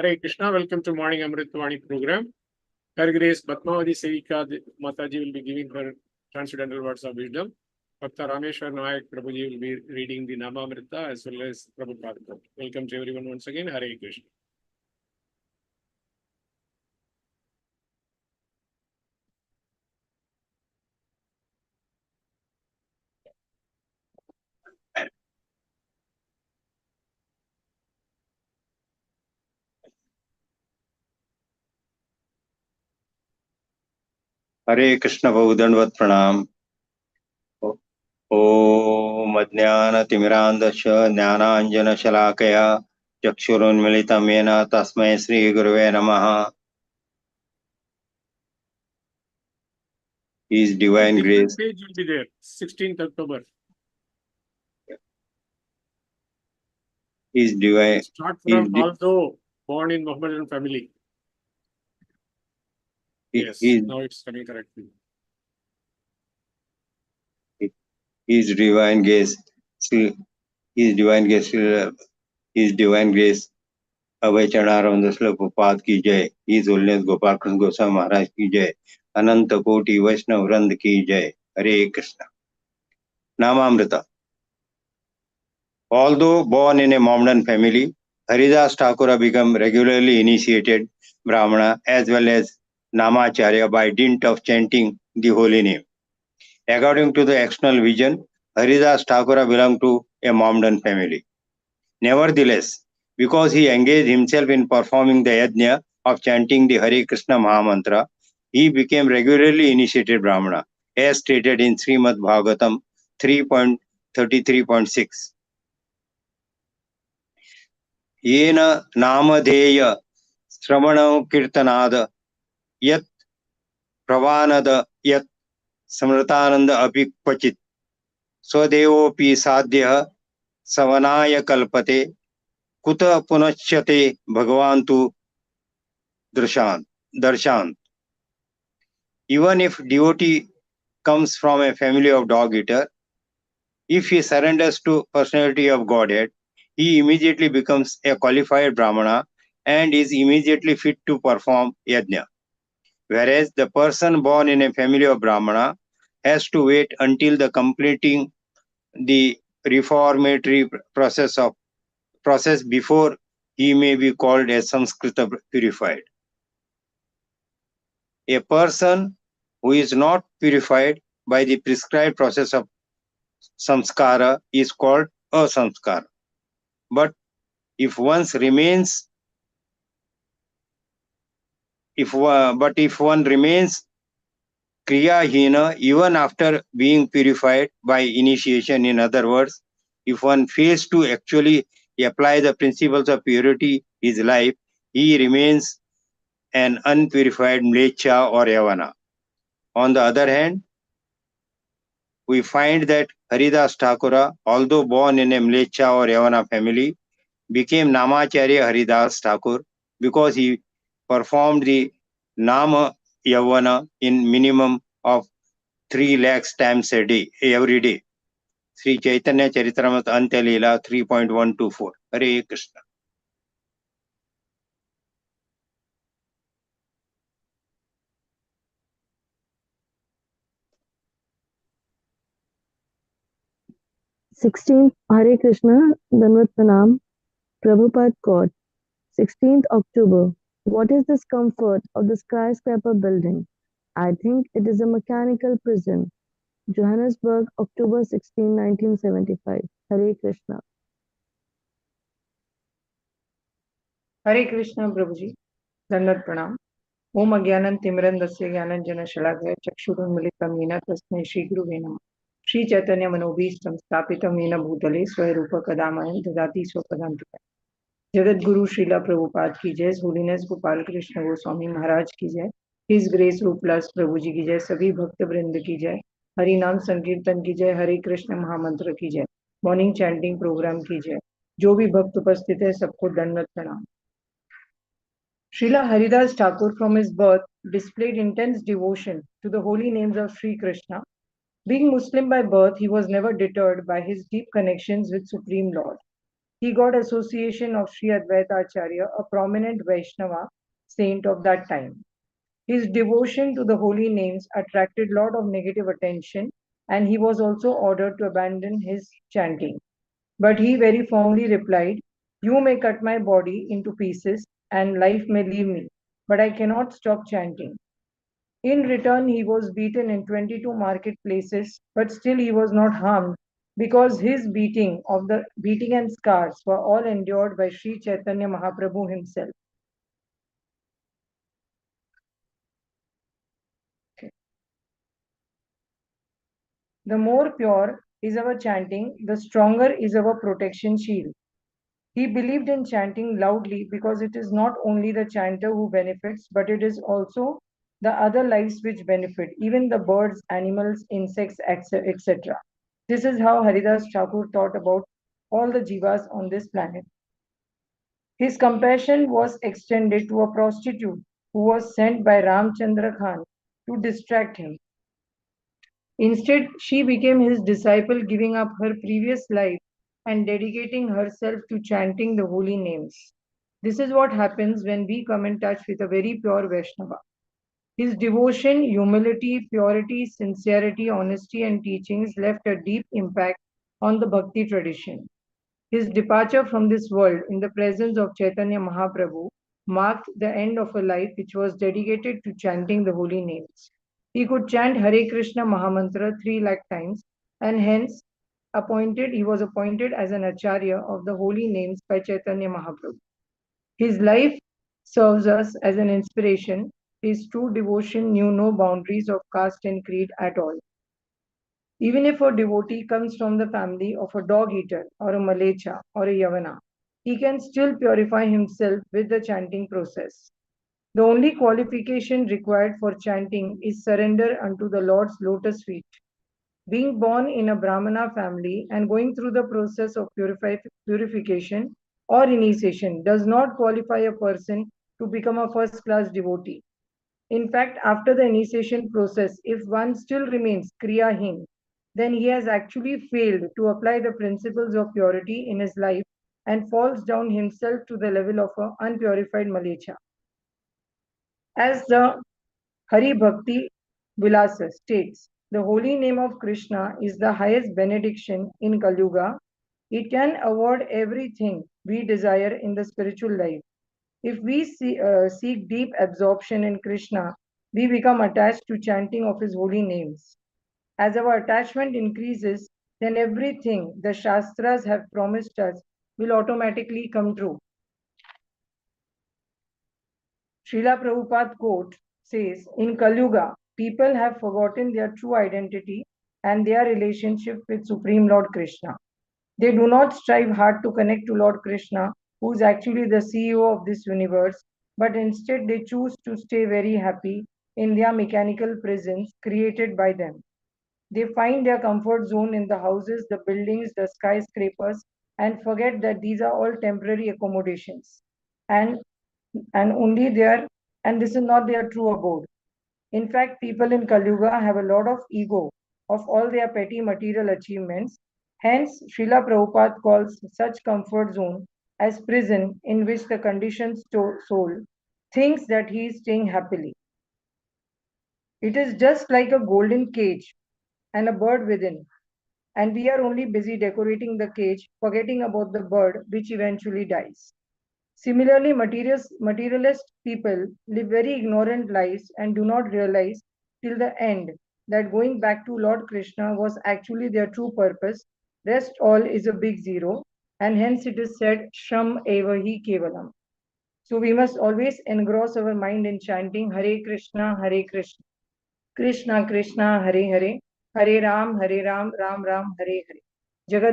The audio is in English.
Hare Krishna, welcome to Morning Amrut Vani program. Her Grace Padmavati Sevika Mataji will be giving her transcendental words of wisdom. Bhakta Rameshwar Nayak Prabhuji will be reading the Namamrita as well as Prabhupada. Welcome to everyone once again. Hare Krishna. हरे कृष्ण बहुदंडवत प्रणाम। ओम अज्ञानतिमिरान्धस्य ज्ञानाञ्जनशलाकया चक्षुरुन्मिलितं येन तस्मै श्रीगुरवे नमः। His divine grace. Page will be there, 16th October. His divine. Start from although born in Mohammedan family. Yes, now it's coming correctly. His divine grace. His divine grace. His divine grace. अभय चरणारविंद श्लोक गोपाद की जय। His Holiness Gopal Krishna Goswami महाराज की जय। अनंत कोटि वैष्णव वृंद की जय। हरे Krishna. नामामृता. Although born in a Mohammedan family, Haridas Thakura became regularly initiated Brahmana as well as Namacharya by dint of chanting the holy name. According to the external vision, Haridas Thakura belonged to a Mohammedan family. Nevertheless, because he engaged himself in performing the yajna of chanting the Hare Krishna Mahamantra, he became regularly initiated Brahmana, as stated in Srimad Bhagavatam 3.33.6. येन नामधेय श्रवण कीर्तनाद यत् प्रवानद यत् समृतानंद अपि क्वचित् स्वदेवोऽपि साध्यः सवनाय कल्पते कुत पुनश्यते भगवान् तु दर्शान्. Even if devotee comes from a family of dog eater, if he surrenders to personality of Godhead, he immediately becomes a qualified Brahmana and is immediately fit to perform yajna. Whereas the person born in a family of Brahmana has to wait until the completing the reformatory process before he may be called as Samskrita purified. A person who is not purified by the prescribed process of samskara is called asamskara. But if one remains kriyahina even after being purified by initiation, in other words, if one fails to actually apply the principles of purity in his life, he remains an unpurified mlecha or yavana. On the other hand, we find that Haridas Thakura, although born in a mlecha or yavana family, became Namacharya Haridas Thakur because he performed the Nama Yavana in minimum of 3 lakhs times a day, every day. Sri Chaitanya Charitamrita Antya Leela 3.124. Hare Krishna. Hare Krishna, Danvat Pranam, Prabhupada quote, 16th October. What is this comfort of the skyscraper building? I think it is a mechanical prison. Johannesburg, October 16, 1975. Hare Krishna. हरे कृष्ण प्रभुजी, दंडवत प्रणाम। ओम अज्ञानं तिमिरन्धस्य ज्ञानाञ्जन शलाकया चक्षुरुन्मिलितं येन तस्मै श्रीगुरुवे नमः। श्री चैतन्य मनोभीष्टं स्थापितं येन भूतले स्वरूप कदा मह्यं ददाति स्वपदान्तिकम्। जगत गुरु श्रीला प्रभुपाद की जय। होलीनेस गोपाल कृष्ण गोस्वामी महाराज की जय। हिज ग्रेस रूपलास प्रभु जी की जय। सभी भक्त वृंद की जय। हरि नाम संकीर्तन की जय। हरे कृष्ण महामंत्र की जय। मॉर्निंग चैंटिंग प्रोग्राम की जय। जो भी भक्त उपस्थित है सबको दंडवत प्रणाम। Srila Haridas Thakur from his birth displayed intense devotion to the holy names of Sri Krishna. Being Muslim by birth, he was never deterred by his deep connections with Supreme Lord. He got association of Sri Advaita Acharya, a prominent Vaishnava saint of that time. His devotion to the holy names attracted a lot of negative attention, and he was also ordered to abandon his chanting. But he very firmly replied, "You may cut my body into pieces and life may leave me, but I cannot stop chanting." In return, he was beaten in 22 marketplaces, but still he was not harmed because his beating and scars were all endured by Sri Chaitanya Mahaprabhu himself. The more pure is our chanting, the stronger is our protection shield. He believed in chanting loudly because it is not only the chanter who benefits, but it is also the other lives which benefit, even the birds, animals, insects, etc. This is how Haridas Thakur thought about all the jivas on this planet. His compassion was extended to a prostitute who was sent by Ramchandra Khan to distract him. Instead, she became his disciple, giving up her previous life and dedicating herself to chanting the holy names. This is what happens when we come in touch with a very pure Vaishnava. His devotion, humility, purity, sincerity, honesty, and teachings left a deep impact on the Bhakti tradition. His departure from this world in the presence of Chaitanya Mahaprabhu marked the end of a life which was dedicated to chanting the holy names. He could chant Hare Krishna Mahamantra 3 lakh times, and hence he was appointed as an Acharya of the holy names by Chaitanya Mahaprabhu. His life serves us as an inspiration. His true devotion knew no boundaries of caste and creed at all. Even if a devotee comes from the family of a dog eater or a Malecha or a Yavana, he can still purify himself with the chanting process. The only qualification required for chanting is surrender unto the Lord's lotus feet. Being born in a Brahmana family and going through the process of purification or initiation does not qualify a person to become a first class devotee. In fact, after the initiation process, if one still remains Kriyahin, then he has actually failed to apply the principles of purity in his life and falls down himself to the level of an unpurified Malecha. As the Hari Bhakti Vilasa states, the holy name of Krishna is the highest benediction in Kali Yuga. It can award everything we desire in the spiritual life. If we seek deep absorption in Krishna, we become attached to chanting of his holy names. As our attachment increases, then everything the Shastras have promised us will automatically come true. Srila Prabhupada quote says, in Kali Yuga, people have forgotten their true identity and their relationship with Supreme Lord Krishna. They do not strive hard to connect to Lord Krishna, who is actually the CEO of this universe, but instead they choose to stay very happy in their mechanical prisons created by them. They find their comfort zone in the houses, the buildings, the skyscrapers, and forget that these are all temporary accommodations. And only their and this is not their true abode. In fact, people in Kali Yuga have a lot of ego of all their petty material achievements. Hence, Srila Prabhupada calls such comfort zone as prison in which the conditioned soul thinks that he is staying happily. It is just like a golden cage and a bird within, and we are only busy decorating the cage, forgetting about the bird which eventually dies. Similarly, materialist people live very ignorant lives and do not realize till the end that going back to Lord Krishna was actually their true purpose. Rest all is a big zero, and hence it is said, Shram eva hi kevalam. So we must always engross our mind in chanting Hare Krishna, Krishna Krishna, Hare Hare, Hare Ram, Ram Ram, Hare Hare. Jagat